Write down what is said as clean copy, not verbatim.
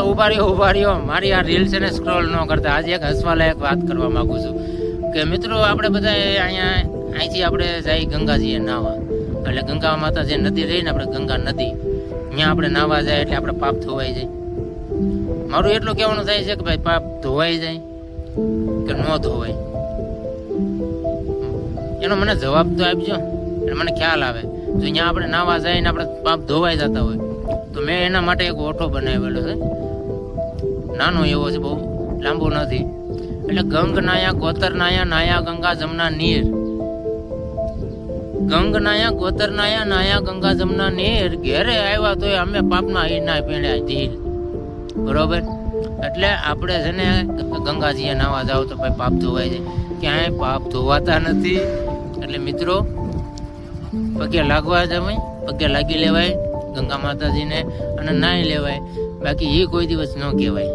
ઉભા રહ્યો મારી આ રીલ્સ ને સ્ક્રોલ ન કરતા આજે એક હસવાલાયક વાત કરવા માંગુ છું કે મિત્રો આપણે બધા અહીંથી આપણે જઈ ગંગાજીએ નાવા, એટલે ગંગા માતા જે નદી રહી ને આપણે ગંગા નદી ત્યાં આપણે નાવા જાય એટલે આપણે પાપ ધોવાઈ જાય. મારું એટલું કહેવાનું થાય છે કે ભાઈ પાપ ધોવાઈ જાય કે ન ધોવાય એનો મને જવાબ તો આપજો, એટલે મને ખ્યાલ આવે. જો અહીંયા આપણે નાવા જાય ને આપણે પાપ ધોવાઈ જતા હોય તો મેં એના માટે એક ઓઠો બનાવેલો છે, નાનો એવો છે, બહુ લાંબો નથી. એટલે ગંગ નાયા ગોતર નાયા નાયા ગંગા જમના નીર, ગંગ નાયા ગોતર નાયા નાયા ગંગા જમના નીર, ઘેરે આવ્યા તો અમે પાપના હીરના પીણ્યા ધીર. બરોબર, એટલે આપણે છે ને ગંગાજીએ નાવા જાવ તો ભાઈ પાપ ધોવાય છે, ક્યાંય પાપ ધોવાતા નથી. એટલે મિત્રો પગે લાગવા જવાય, પગે લાગી લેવાય ગંગા માતાજીને અને નાહી લેવાય, બાકી એ કોઈ દિવસ ન કહેવાય.